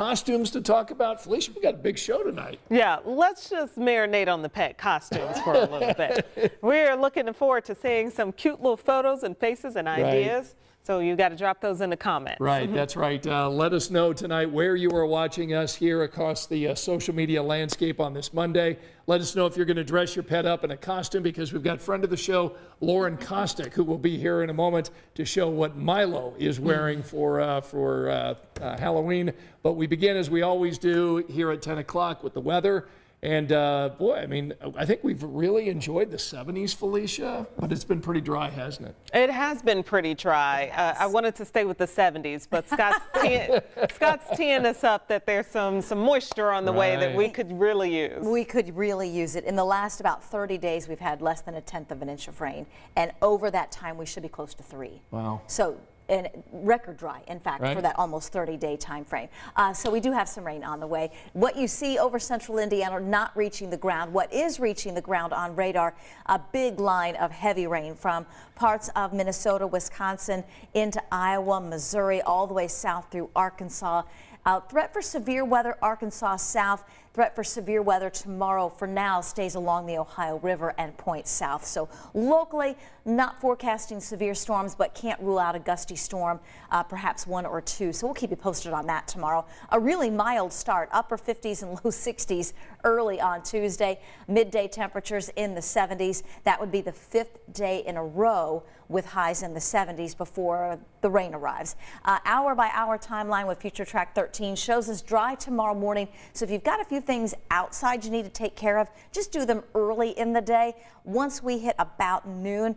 Costumes to talk about. Felicia, we got a big show tonight. Yeah, let's just marinate on the pet costumes for a little bit. We're looking forward to seeing some cute little photos and faces and ideas. Right. So you got to drop those in the comments. Right, that's right. Let us know tonight where you are watching us here across the social media landscape on this Monday. Let us know if you're going to dress your pet up in a costume, because we've got friend of the show, Lauren Kostick, who will be here in a moment to show what Milo is wearing for Halloween. But we begin, as we always do, here at 10 o'clock with the weather. And boy, I mean, I think we've really enjoyed the 70s, Felicia, but it's been pretty dry, hasn't it? It has been pretty dry. I wanted to stay with the 70s, but Scott's teeing us up that there's some moisture on the way that we could really use. We could really use it. In the last about 30 days, we've had less than 1/10 of an inch of rain, and over that time, we should be close to 3. Wow. So. And record dry, in fact, for that almost 30-day time frame. So we do have some rain on the way. What you see over central Indiana not reaching the ground. What is reaching the ground on radar, a big line of heavy rain from parts of Minnesota, Wisconsin, into Iowa, Missouri, all the way south through Arkansas. Threat for severe weather, Arkansas south. Threat for severe weather tomorrow for now stays along the Ohio River and points south. So locally, not forecasting severe storms, but can't rule out a gusty storm, perhaps 1 or 2. So we'll keep you posted on that tomorrow. A really mild start, upper 50s and low 60s early on Tuesday. Midday temperatures in the 70s. That would be the 5th day in a row with highs in the 70s before the rain arrives. Hour by hour timeline with Future Track 13 shows us dry tomorrow morning. So if you've got a few things outside you need to take care of, just do them early in the day. Once we hit about noon,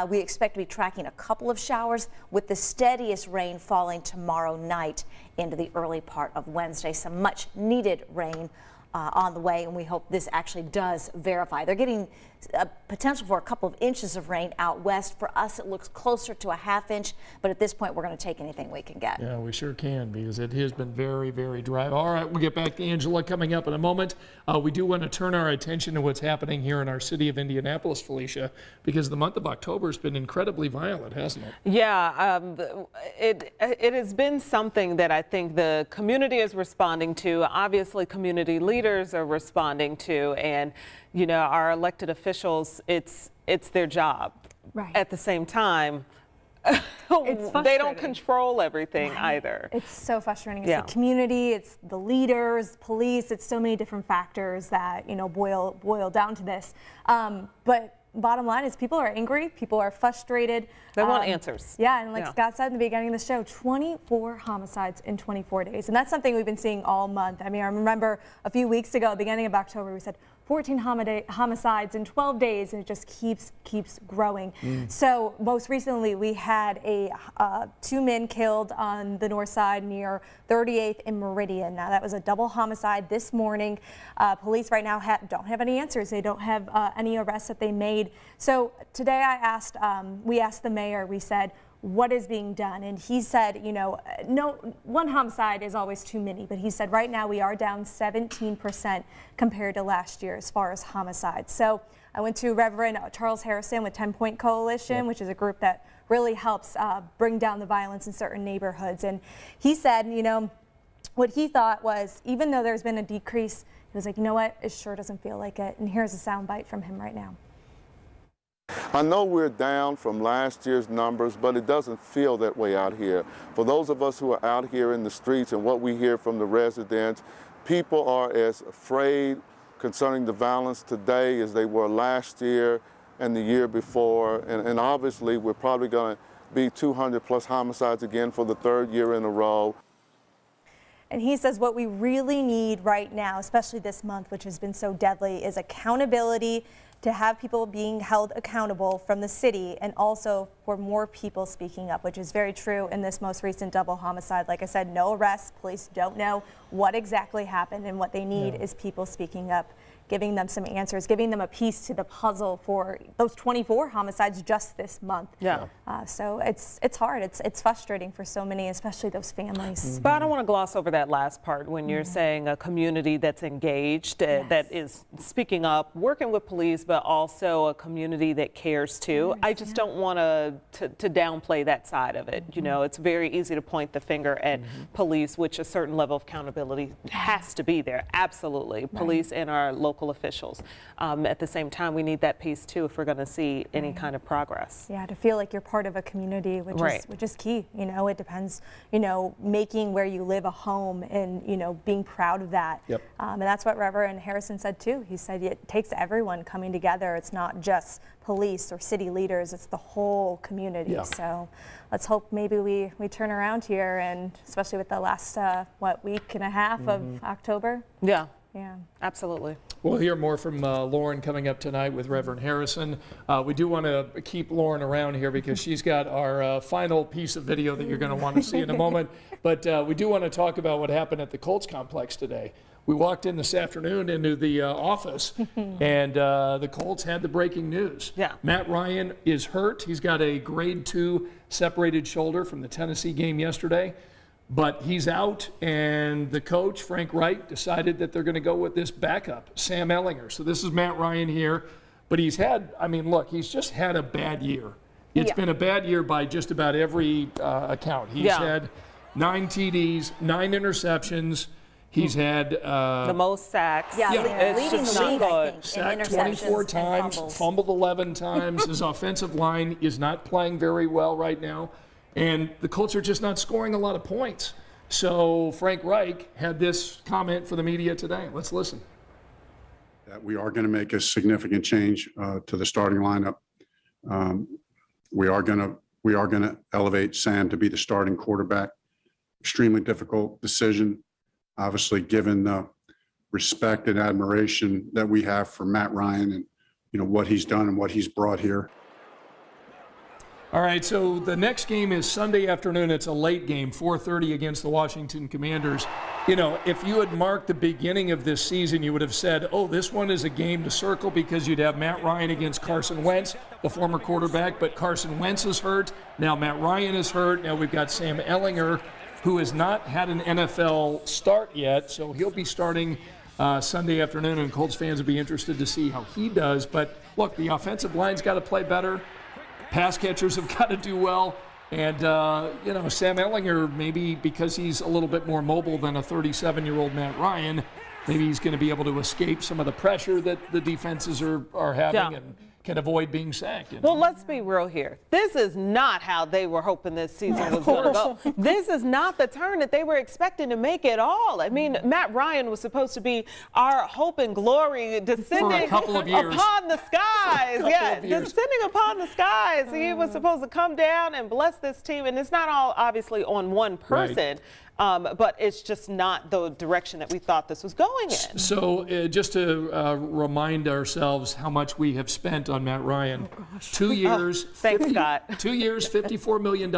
we expect to be tracking a couple of showers, with the steadiest rain falling tomorrow night into the early part of Wednesday. Some much needed rain on the way, and we hope this actually does verify. They're getting a potential for a couple of inches of rain out west. For us, it looks closer to a ½ inch, but at this point, we're going to take anything we can get. Yeah, we sure can, because it has been very, very dry. All right, we'll get back to Angela coming up in a moment. We do want to turn our attention to what's happening here in our city of Indianapolis, Felicia, because the month of October has been incredibly violent, hasn't it? Yeah, it has been something that I think the community is responding to. Obviously, community leaders are responding to, and you know, our elected officials, it's their job. Right. At the same time, they don't control everything either. It's so frustrating. It's the community, it's the leaders, police, it's so many different factors that, you know, boil down to this. But bottom line is people are angry, people are frustrated. They want answers. Yeah, and like Scott said in the beginning of the show, 24 homicides in 24 days. And that's something we've been seeing all month. I mean, I remember a few weeks ago, beginning of October, we said 14 homicides in 12 days, and it just keeps growing. So most recently, we had 2 men killed on the north side near 38th and Meridian. Now, that was a double homicide this morning. Police right now don't have any answers. They don't have any arrests that they made. So today we asked the mayor, we said, what is being done? And he said, you know, no, one homicide is always too many, but he said right now we are down 17% compared to last year as far as homicides. So I went to Reverend Charles Harrison with 10 Point Coalition, which is a group that really helps bring down the violence in certain neighborhoods. And he said, you know, what he thought was, even though there's been a decrease, he was like, you know what, it sure doesn't feel like it. And here's a soundbite from him right now. I know we're down from last year's numbers, but it doesn't feel that way out here. For those of us who are out here in the streets and what we hear from the residents, people are as afraid concerning the violence today as they were last year and the year before. And obviously, we're probably going to be 200+ homicides again for the 3rd year in a row. And he says what we really need right now, especially this month, which has been so deadly, is accountability, to have people being held accountable from the city, and also for more people speaking up, which is very true in this most recent double homicide. Like I said, no arrests. Police don't know what exactly happened, and what they need is people speaking up giving them some answers, giving them a piece to the puzzle for those 24 homicides just this month. Yeah. So it's hard. It's frustrating for so many, especially those families. But I don't want to gloss over that last part when you're saying a community that's engaged, that is speaking up, working with police, but also a community that cares too. I just don't want to downplay that side of it. You know, it's very easy to point the finger at police, which a certain level of accountability has to be there. Absolutely. Police and our local officials. At the same time, we need that piece too if we're going to see any kind of progress. Yeah, to feel like you're part of a community, which is key. You know, it depends, you know, making where you live a home and, you know, being proud of that. Yep. And that's what Reverend Harrison said too. He said it takes everyone coming together. It's not just police or city leaders, it's the whole community. Yeah. So let's hope maybe we turn around here, and especially with the last, week and a half of October. Yeah. Yeah. Absolutely. We'll hear more from Lauren coming up tonight with Reverend Harrison. We do want to keep Lauren around here because she's got our final piece of video that you're going to want to see in a moment. But we do want to talk about what happened at the Colts complex today. We walked in this afternoon into the office, and the Colts had the breaking news. Yeah. Matt Ryan is hurt. He's got a grade 2 separated shoulder from the Tennessee game yesterday. But he's out, and the coach, Frank Reich, decided that they're going to go with this backup, Sam Ehlinger. So this is Matt Ryan here. But he's had, I mean, look, he's just had a bad year. It's been a bad year by just about every account. He's had 9 TDs, 9 interceptions. He's had the most sacks. Yeah, It's leading just the league, not I good. think, in sacked interceptions 24 and times, fumbles. fumbled 11 times. His offensive line is not playing very well right now. And the Colts are just not scoring a lot of points. So Frank Reich had this comment for the media today. Let's listen. That we are going to make a significant change to the starting lineup. We are going to elevate Sam to be the starting quarterback. Extremely difficult decision, obviously, given the respect and admiration that we have for Matt Ryan and, you know, what he's done and what he's brought here. All right, so the next game is Sunday afternoon. It's a late game, 4:30 against the Washington Commanders. You know, if you had marked the beginning of this season, you would have said, oh, this one is a game to circle because you'd have Matt Ryan against Carson Wentz, the former quarterback, but Carson Wentz is hurt. Now Matt Ryan is hurt. Now we've got Sam Ehlinger, who has not had an NFL start yet, so he'll be starting Sunday afternoon, and Colts fans will be interested to see how he does. But look, the offensive line's got to play better. Pass catchers have got to do well. And, you know, Sam Ehlinger, maybe because he's a little bit more mobile than a 37-year-old Matt Ryan, maybe he's going to be able to escape some of the pressure that the defenses are having and can avoid being sacked. You know? Well, let's be real here. This is not how they were hoping this season was going to go. This is not the turn that they were expecting to make at all. I mean, Matt Ryan was supposed to be our hope and glory descending couple of years. upon the skies. Descending upon the skies. He was supposed to come down and bless this team. And it's not all obviously on one person. Right. But it's just not the direction that we thought this was going in. So just to remind ourselves how much we have spent on Matt Ryan, 2 years, Thanks, Scott. 2 years, $54 million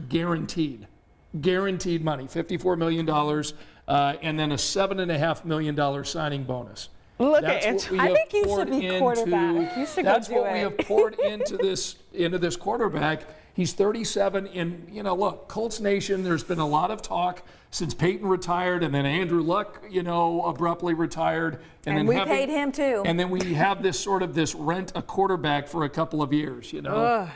guaranteed money, $54 million, and then a $7.5 million signing bonus. Look That's at what we I have think you poured should be into- quarterback. You should go That's do what we it. have poured into this quarterback. He's 37, and, you know, look, Colts Nation, there's been a lot of talk since Peyton retired, and then Andrew Luck, you know, abruptly retired. And then we paid him too. And then we have this rent a quarterback for a couple of years, you know.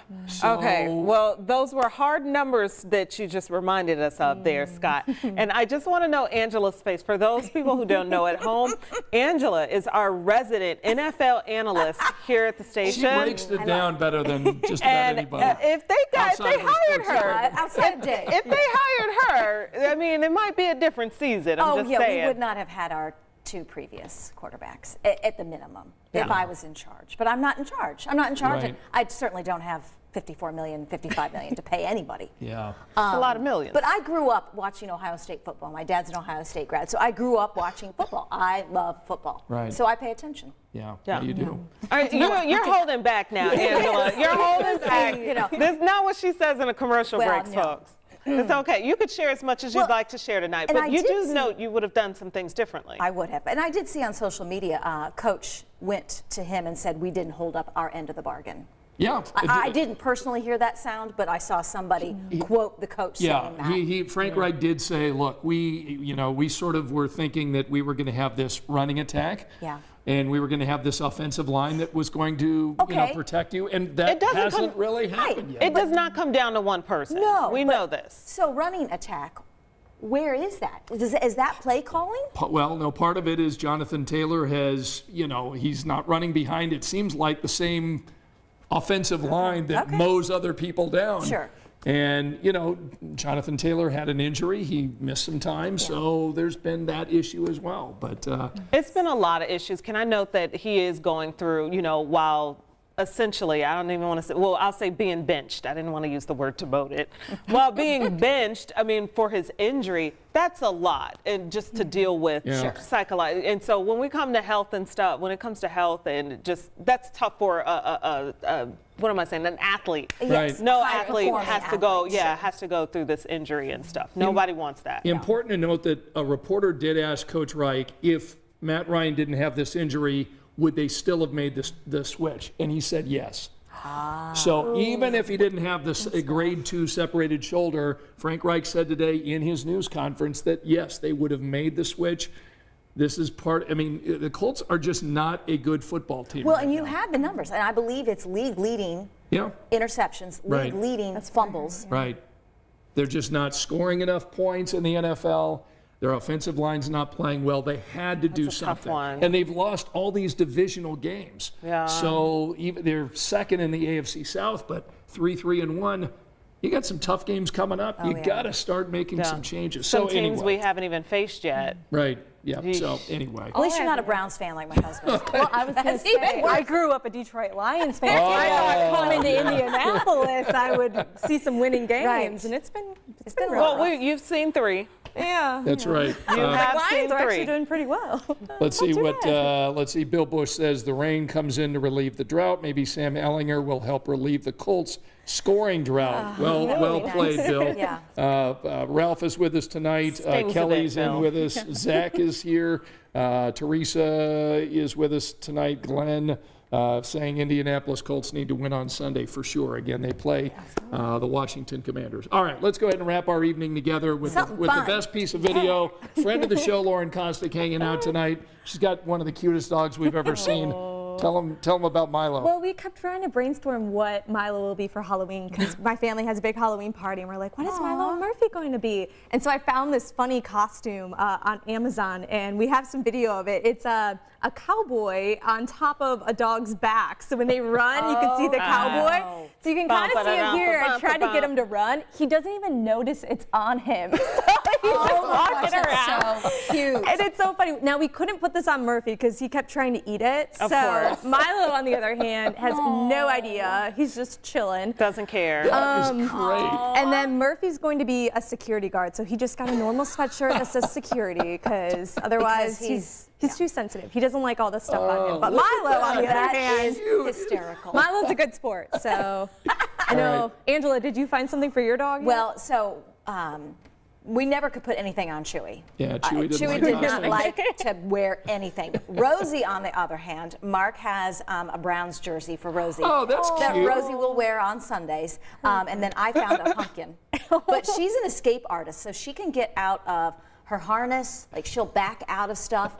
Okay, well, those were hard numbers that you just reminded us of there, Scott. And I just want to know Angela's face. For those people who don't know at home, Angela is our resident NFL analyst here at the station. She breaks it down better than just about And anybody. if they Outside of her hired sports her, Outside day. if they hired her, I mean, it might be a different season. I'm just saying. We would not have had our 2 previous quarterbacks at the minimum if I was in charge. But I'm not in charge. I'm not in charge. Right. And I certainly don't have $54 million, $55 million to pay anybody. Yeah. It's a lot of millions. But I grew up watching Ohio State football. My dad's an Ohio State grad, so I grew up watching football. I love football. Right. So I pay attention. Yeah, Yeah. you do. All right, you're holding back now, Angela. You're holding back. You know. That's not what she says in a commercial Well, break, no. folks. It's okay. You could share as much as you'd like to share tonight, and but I you did do see- note you would have done some things differently. I would have. And I did see on social media, Coach went to him and said, we didn't hold up our end of the bargain. Yeah. I didn't personally hear that sound, but I saw somebody quote the coach saying that. Frank Reich did say, look, we sort of were thinking that we were going to have this running attack. Yeah. And we were going to have this offensive line that was going to protect you. And that hasn't really happened yet. It does not come down to one person. No. We know this. So running attack, where is that? Is that play calling? Well, no, part of it is Jonathan Taylor has, he's not running behind, it seems like, the same offensive line that mows other people down. Sure. And, Jonathan Taylor had an injury. He missed some time, so there's been that issue as well. But it's been a lot of issues. Can I note that he is going through, while essentially, I don't even want to say, well, I'll say being benched. I didn't want to use the word demoted. While being benched, for his injury, that's a lot, and just to deal with psychologically. And so when we come to health and stuff, when it comes to health and just, that's tough for what am I saying, an athlete. Right. No athlete has to go, has to go through this injury and stuff. Nobody wants that. Important to note that a reporter did ask Coach Reich if Matt Ryan didn't have this injury, would they still have made the switch? And he said yes. So even if he didn't have this grade 2 separated shoulder, Frank Reich said today in his news conference that yes, they would have made the switch. This is the Colts are just not a good football team. Well, and you have the numbers, and I believe it's league leading interceptions, league leading fumbles. Right. They're just not scoring enough points in the NFL. Their offensive line's not playing well. They had to do something. Tough one. And they've lost all these divisional games. Yeah. So they're second in the AFC South, but 3-1. You got some tough games coming up. You got to start making some changes. Some so teams anyway. we haven't even faced yet. Right. Yeah. So anyway. At least you're not a Browns fan like my husband. Well, I was going to say, I grew up a Detroit Lions fan. So I thought coming to Indianapolis, I would see some winning games, and it's been rough. Well, you've seen 3. Yeah. That's right. You have Lions seen are 3. actually doing pretty well. Let's see what. Let's see. Bill Bush says the rain comes in to relieve the drought. Maybe Sam Ehlinger will help relieve the Colts' scoring drought. Well played, Bill. Yeah. Ralph is with us tonight. Kelly's in with us. Zach is here. Teresa is with us tonight. Glenn saying Indianapolis Colts need to win on Sunday for sure. Again, they play the Washington Commanders. All right, let's go ahead and wrap our evening together with the best piece of video. Friend of the show, Lauren Kostick, hanging out tonight. She's got one of the cutest dogs we've ever seen. Tell them about Milo. Well, we kept trying to brainstorm what Milo will be for Halloween because my family has a big Halloween party, and we're like, what is Milo Murphy going to be? And so I found this funny costume on Amazon, and we have some video of it. It's a cowboy on top of a dog's back. So when they run, you can see the cowboy. So you can kind of see him here. I tried to get him to run. He doesn't even notice it's on him. So he's just walking around. So cute. And it's so funny. Now, we couldn't put this on Murphy because he kept trying to eat it. Of course. Milo, on the other hand, has no idea. He's just chilling. Doesn't care. That is great. And then Murphy's going to be a security guard. So he just got a normal sweatshirt that says security because otherwise he's too sensitive. He doesn't like all this stuff on him. But Milo, on the other hand, Is hysterical. Milo's a good sport. So I know. Angela, did you find something for your dog yet? Well, so we never could put anything on Chewy. Yeah, Chewy didn't like Chewy did not costumes. like to wear anything. Rosie, on the other hand, Mark has a Browns jersey for Rosie. Oh, that's that cute. Rosie will wear on Sundays. And then I found a pumpkin. But she's an escape artist, so she can get out of her harness, like she'll back out of stuff.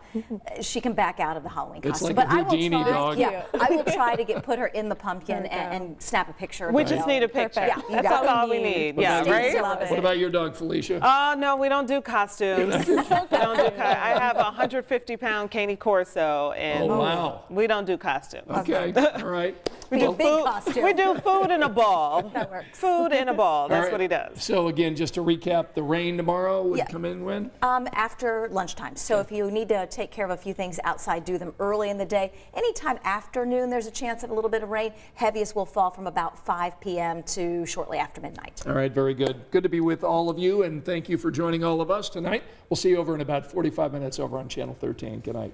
She can back out of the Halloween It's costume. like a but I will Houdini try, dog. Yeah, I will try to put her in the pumpkin and snap a picture of We her. just need a picture. Yeah, you That's got all we need. Yeah, about right? you? Love it. What about your dog, Felicia? Oh, no, we don't do costumes. I have a 150-pound Caney Corso, and wow. we don't do costumes. Okay, all right. Be a big costume. We do food and a ball. That works. Food and a ball. That's All right. what he does. So again, just to recap, the rain tomorrow would Yeah. come in when? After lunchtime. So if you need to take care of a few things outside, do them early in the day. Anytime afternoon, there's a chance of a little bit of rain. Heaviest will fall from about 5 p.m. to shortly after midnight. All right, very good. Good to be with all of you, and thank you for joining all of us tonight. We'll see you over in about 45 minutes over on Channel 13. Good night.